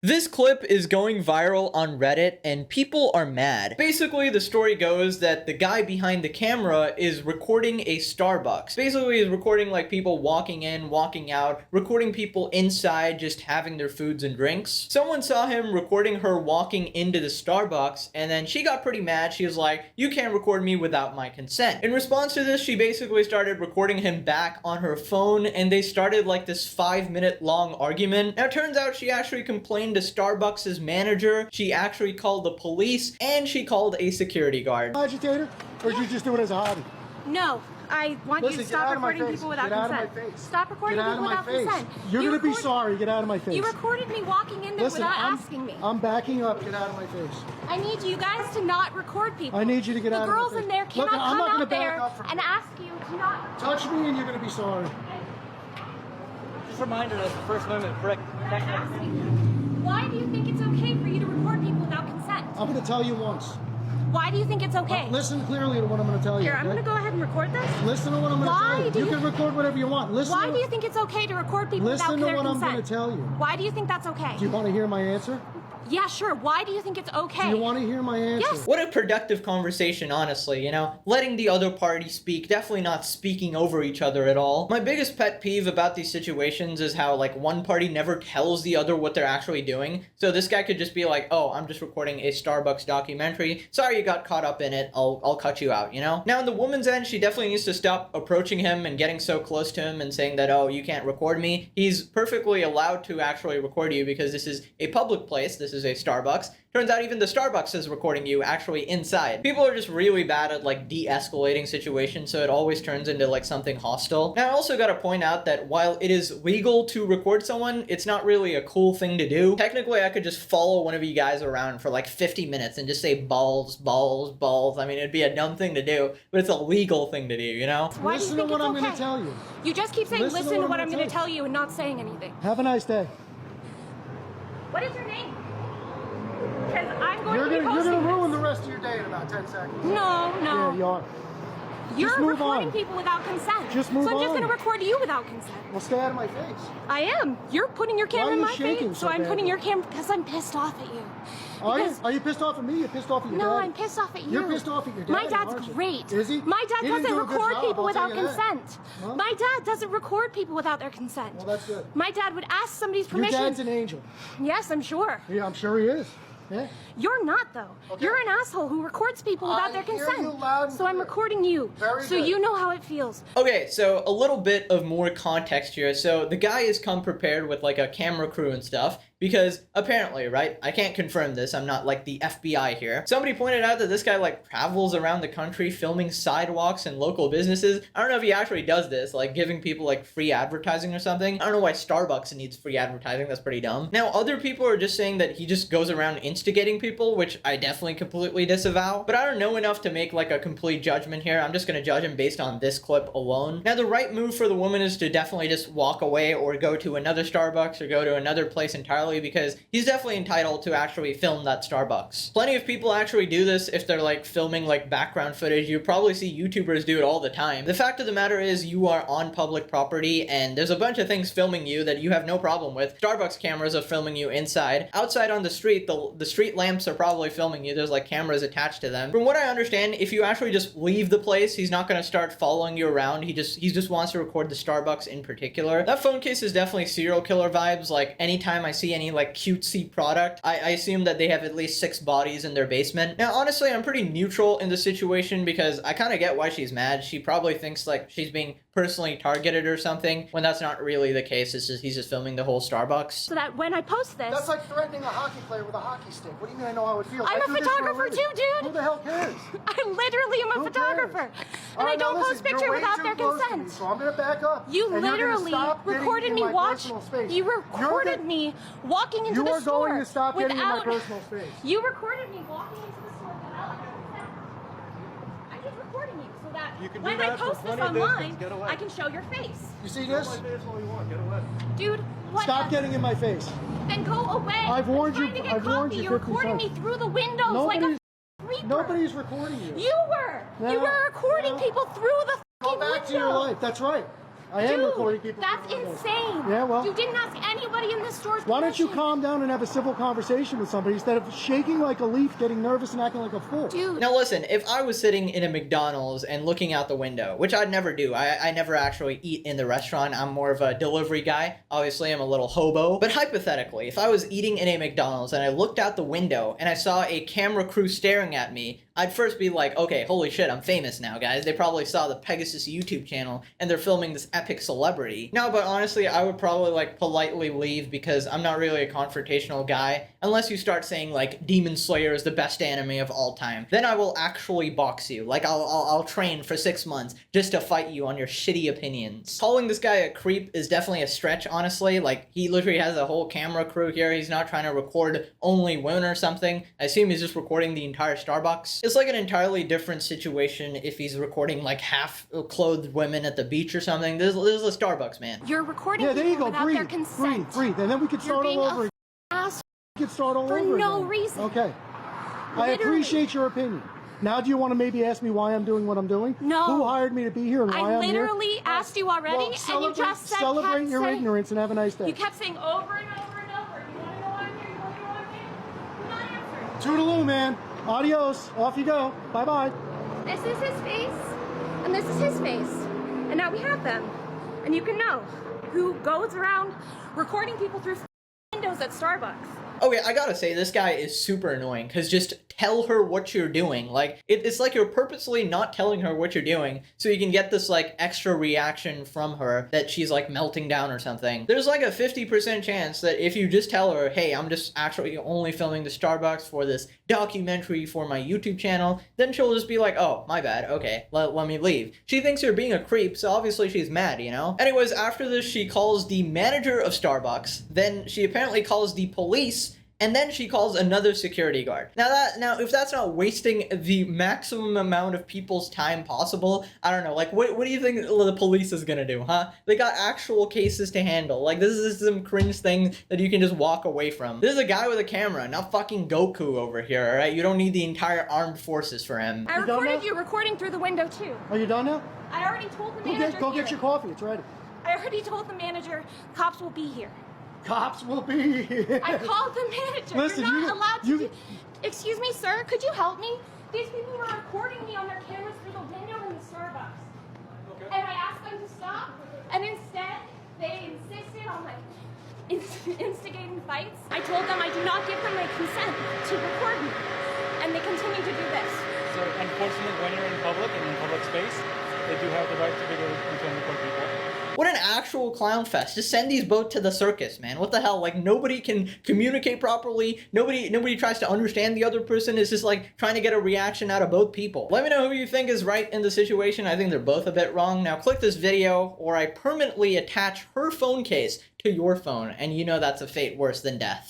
This clip is going viral on Reddit and people are mad. Basically, the story goes that the guy behind the camera is recording a Starbucks. Basically, he's recording like people walking in, walking out, recording people inside just having their foods and drinks. Someone saw him recording her walking into the Starbucks and then she got pretty mad. She was like, "You can't record me without my consent." In response to this, she basically started recording him back on her phone and they started like this 5-minute long argument. Now, it turns out she actually complained to Starbucks' manager, she actually called the police, and she called a security guard. Agitator? Or did you just do it as a hobby? No, I want you to stop recording people without consent. Stop recording people without consent. You're going to be sorry. Get out of my face. You recorded me walking in there without asking me. I'm backing up. Get out of my face. I need you guys to not record people. I need you to get out of my face. The girls in there cannot come out there and ask you to not touch me and you're going to be sorry. Just a reminder that's the First Amendment. Correct. Why do you think it's okay for you to record people without consent? I'm going to tell you once. Why do you think it's okay? Listen clearly to what I'm going to tell you. Here, I'm going to go ahead and record this. Listen to what I'm going to tell you. You can record whatever you want. Why do you think it's okay to record people without their consent? Listen to what I'm going to tell you. Why do you think that's okay? Do you want to hear my answer? Yeah, sure. Why do you think it's okay? Do you want to hear my answer? Yes. What a productive conversation, honestly, you know? Letting the other party speak, definitely not speaking over each other at all. My biggest pet peeve about these situations is how, like, one party never tells the other what they're actually doing. So this guy could just be like, "Oh, I'm just recording a Starbucks documentary. Sorry you got caught up in it. I'll cut you out," you know? Now, on the woman's end, she definitely needs to stop approaching him and getting so close to him and saying that, "Oh, you can't record me." He's perfectly allowed to actually record you because this is a public place. This is a Starbucks. Turns out even the Starbucks is recording you actually inside. People are just really bad at like de-escalating situations, so it always turns into like something hostile. Now, I also gotta point out that while it is legal to record someone, it's not really a cool thing to do. Technically, I could just follow one of you guys around for like 50 minutes and just say balls, balls, balls. I mean, it'd be a dumb thing to do, but it's a legal thing to do, you know? Why do you think what it's I'm okay? going to tell you. You just keep saying, listen to what I'm going to tell you and not saying anything. Have a nice day. What is your name? Because I'm going to be You're posting going to ruin this. the rest of your day in about 10 seconds. No. Yeah, you are. You're recording people without consent. Just move on. So I'm just going to record you without consent. Well, stay out of my face. I am. You're putting your camera in my face. So I'm putting your camera because I'm pissed off at you. Are you pissed off at me? You're pissed off at your dad? No, I'm pissed off at you. You're pissed off at your dad. My dad's great. Is he? My dad doesn't record people without consent. Huh? My dad doesn't record people without their consent. Well, that's good. My dad would ask somebody's permission. Your dad's an angel. Yes, I'm sure. Yeah, I'm sure he is. Yeah. You're not, though. Okay. You're an asshole who records people without their consent. You loud and so I'm recording you. Very so good. you know how it feels. Okay, so a little bit of more context here. So the guy has come prepared with like a camera crew and stuff because apparently, right? I can't confirm this. I'm not like the FBI here. Somebody pointed out that this guy like travels around the country filming sidewalks and local businesses. I don't know if he actually does this, like giving people like free advertising or something. I don't know why Starbucks needs free advertising. That's pretty dumb. Now, other people are just saying that he just goes around instigating people, which I definitely completely disavow. But I don't know enough to make like a complete judgment here. I'm just gonna judge him based on this clip alone. Now, the right move for the woman is to definitely just walk away or go to another Starbucks or go to another place entirely, because he's definitely entitled to actually film that Starbucks. Plenty of people actually do this if they're like filming like background footage. You probably see YouTubers do it all the time. The fact of the matter is you are on public property and there's a bunch of things filming you that you have no problem with. Starbucks cameras are filming you inside. Outside on the street, the street lamps are probably filming you. There's like cameras attached to them. From what I understand, if you actually just leave the place, he's not going to start following you around. He just wants to record the Starbucks in particular. That phone case is definitely serial killer vibes. Like anytime I see any like cutesy product, I assume that they have at least 6 bodies in their basement. Now, honestly, I'm pretty neutral in the situation because I kind of get why she's mad. She probably thinks like she's being personally targeted or something, when that's not really the case. It's just he's just filming the whole Starbucks. So that when I post this... That's like threatening a hockey player with a hockey stick. What do you mean I know how it feels? I'm a photographer too, dude! Who the hell cares? I literally am a photographer. And I don't post pictures without their consent. So I'm gonna back up. You literally recorded me You recorded me walking into the store. You are going to stop getting in my personal space. You recorded me walking into the store without my consent. I'm just recording you so that when I post this online, I can show your face. You see this? Dude, what? Stop getting in my face. Then go away. I've warned you. I've warned you. You're recording me through the windows like a creeper. Nobody's recording you. You were. You were recording people through the Go back to your life. That's right. I am Dude, recording people. that's insane. Yeah, well. You didn't ask anybody in the store's Why don't you permission. calm down and have a civil conversation with somebody instead of shaking like a leaf, getting nervous, and acting like a fool? Dude. Now listen, if I was sitting in a McDonald's and looking out the window, which I'd never do, I never actually eat in the restaurant, I'm more of a delivery guy, obviously I'm a little hobo, but hypothetically, if I was eating in a McDonald's and I looked out the window and I saw a camera crew staring at me, I'd first be like, okay, holy shit, I'm famous now, guys. They probably saw the Pegasus YouTube channel and they're filming this epic celebrity. No, but honestly, I would probably like politely leave because I'm not really a confrontational guy. Unless you start saying like Demon Slayer is the best anime of all time. Then I will actually box you. Like I'll train for 6 months just to fight you on your shitty opinions. Calling this guy a creep is definitely a stretch, honestly. Like he literally has a whole camera crew here. He's not trying to record only women or something. I assume he's just recording the entire Starbucks. It's like an entirely different situation if he's recording like half-clothed women at the beach or something. This is a Starbucks, man. You're recording Yeah, there you people go. without their Breathe, consent. breathe, and then we could start You're all being over. a ass We could start all for over. no again. reason. Okay. I Literally. appreciate your opinion. Now, do you want to maybe ask me why I'm doing what I'm doing? No. Who hired me to be here and why I I'm here? literally asked you already, Well, and you celebrate, just said celebrate your saying, ignorance and have a nice day. You kept saying over and over and over. You want to know why I'm here? You want to know why I'm here? You're not answering. Toodaloo, man. Adios. Off you go. Bye-bye. This is his face, and this is his face, and now we have them, and you can know who goes around recording people through windows at Starbucks. Okay, I gotta say, this guy is super annoying, because just tell her what you're doing. Like, it's like you're purposely not telling her what you're doing, so you can get this, like, extra reaction from her that she's, like, melting down or something. There's, like, a 50% chance that if you just tell her, hey, I'm just actually only filming the Starbucks for this documentary for my YouTube channel, then she'll just be like, oh, my bad, okay, let me leave. She thinks you're being a creep, so obviously she's mad, you know? Anyways, after this, she calls the manager of Starbucks, then she apparently calls the police, and then she calls another security guard. Now if that's not wasting the maximum amount of people's time possible, I don't know, like what do you think the police is gonna do, huh? They got actual cases to handle. Like this is some cringe thing that you can just walk away from. This is a guy with a camera, not fucking Goku over here, alright? You don't need the entire armed forces for him. I You done recorded now? you recording through the window too. Are you done now? I already told the Go manager. go here. get your coffee. It's ready. I already told the manager cops will be here. Cops will be here. I called the manager. Listen, You're not you- allowed to. you- Do... Excuse me, sir. Could you help me? These people were recording me on their cameras through the window in the Starbucks. Okay. And I asked them to stop, and instead they insisted on like instigating fights. I told them I do not give them my consent to record me, and they continue to do this. So unfortunately, when you're in public and in public space, they do have the right to be able to film record people. What an actual clown fest. Just send these both to the circus, man. What the hell? Like, nobody can communicate properly. Nobody tries to understand the other person. It's just like trying to get a reaction out of both people. Let me know who you think is right in the situation. I think they're both a bit wrong. Now click this video or I permanently attach her phone case to your phone, and you know that's a fate worse than death.